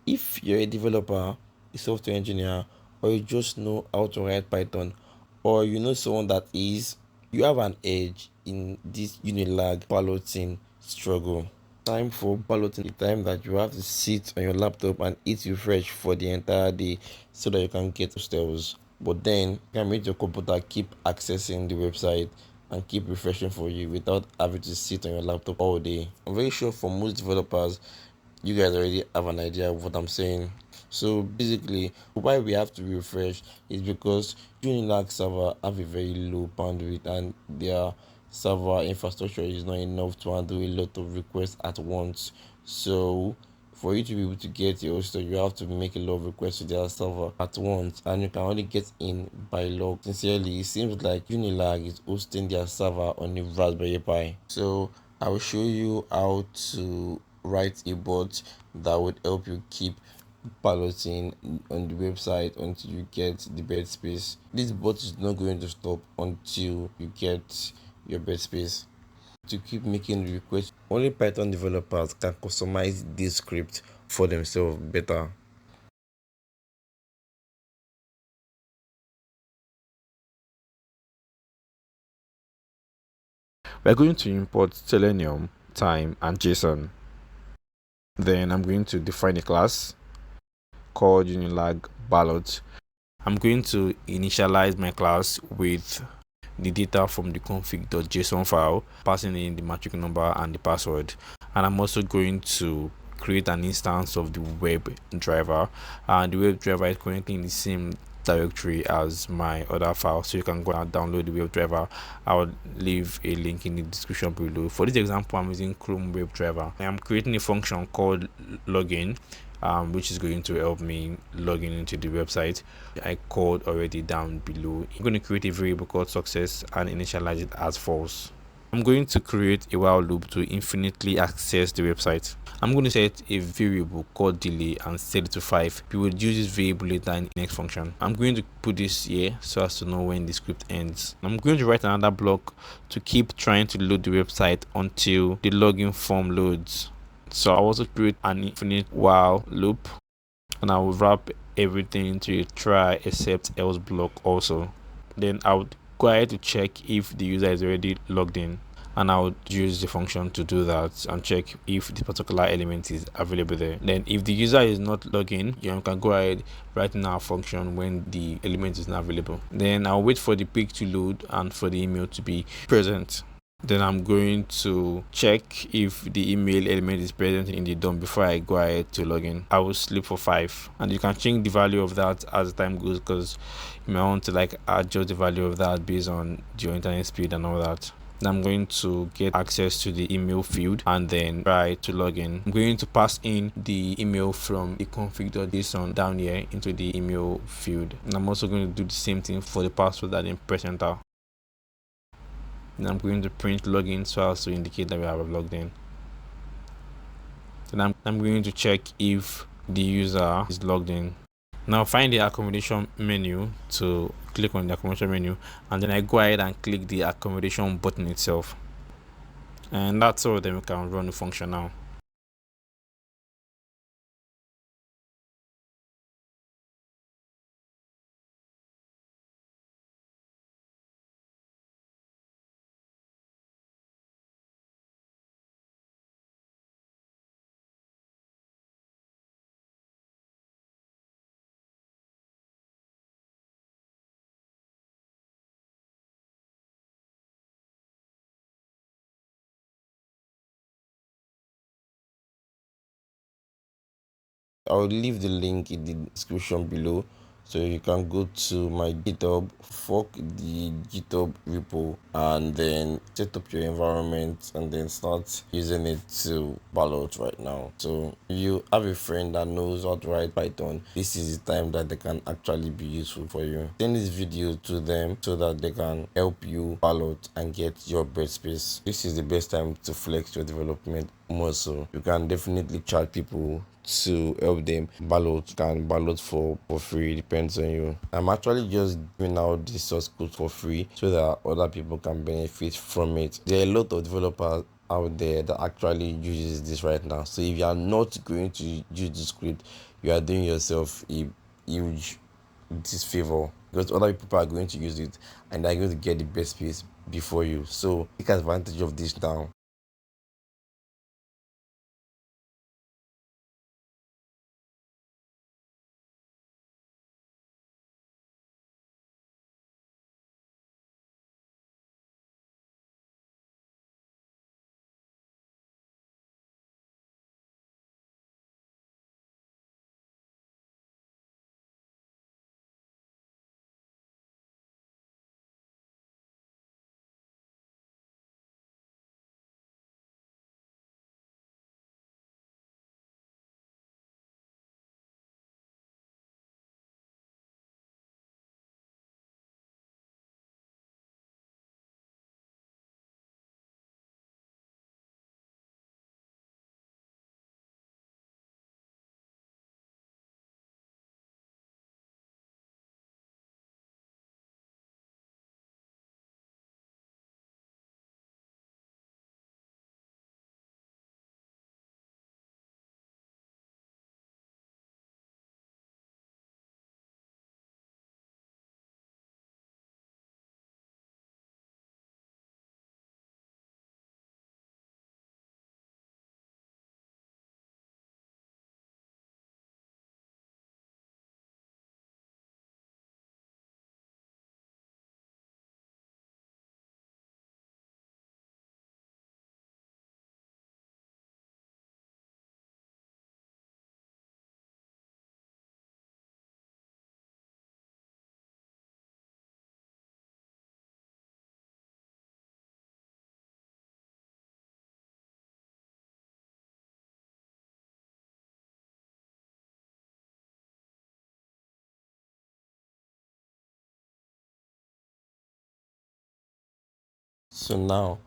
If you're a developer, a software engineer, or you just know how to write Python, or you know someone that is, you have an edge in this Unilag balloting struggle. Time for balloting, the time that you have to sit on your laptop and eat refresh for the entire day so that you can get hostels. But then you can make your computer keep accessing the website and keep refreshing for you without having to sit on your laptop all day. I'm very sure for most developers, you guys already have an idea of what I'm saying. So basically, why we have to refresh is because Unilag server have a very low bandwidth and their server infrastructure is not enough to handle a lot of requests at once. So for you to be able to get your hoster, you have to make a lot of requests to their server at once, and you can only get in by log. Sincerely, it seems like Unilag is hosting their server on a Raspberry Pi. So I will show you how to write a bot that would help you keep balloting on the website until you get the bed space. This bot is not going to stop until you get your bed space. To keep making the requests, only Python developers can customize this script for themselves better. We're going to import Selenium, time, and JSON. Then I'm going to define a class called Unilag ballot. I'm going to initialize my class with the data from the config.json file, passing in the matrix number and the password. And I'm also going to create an instance of the web driver, and the web driver is currently in the same directory as my other file, so you can go and download the web driver. I'll leave a link in the description below. For this example, I'm using Chrome web driver. I'm creating a function called login, which is going to help me log in into the website. I code already down below. I'm going to create a variable called success and initialize it as false. I'm going to create a while loop to infinitely access the website. I'm going to set a variable called delay and set it to 5. We will use this variable later in the next function. I'm going to put this here so as to know when the script ends. I'm going to write another block to keep trying to load the website until the login form loads. So I'll also create an infinite while loop, and I will wrap everything into a try except else block also. Then I would go ahead to check if the user is already logged in, and I would use the function to do that and check if the particular element is available there. Then if the user is not logged in, you can go ahead write in our function when the element is not available. Then I'll wait for the page to load and for the email to be present. Then I'm going to check if the email element is present in the DOM before I go ahead to log in. I will sleep for 5, and you can change the value of that as the time goes, because you may want to adjust the value of that based on your internet speed and all that. Then I'm going to get access to the email field and then try to log in. I'm going to pass in the email from the config.json down here into the email field, and I'm also going to do the same thing for the password and then press enter. Then I'm going to print login so as to indicate that we have logged in. Then I'm going to check if the user is logged in. Now find the accommodation menu to click on the accommodation menu, and then I go ahead and click the accommodation button itself. And that's all. Then we can run the function now. I'll leave the link in the description below so you can go to my GitHub, fork the GitHub repo, and then set up your environment and then start using it to ballot right now. So if you have a friend that knows how to write Python, this is the time that they can actually be useful for you. Send this video to them so that they can help you ballot and get your bed space. This is the best time to flex your development muscle. You can definitely charge people to help them ballot. Can ballot for free, depends on you. I'm actually just giving out this source code for free so that other people can benefit from it. There are a lot of developers out there that actually uses this right now, so if you are not going to use this script, you are doing yourself a huge disfavor, because other people are going to use it and they're going to get the best space before you. So take advantage of this now. So now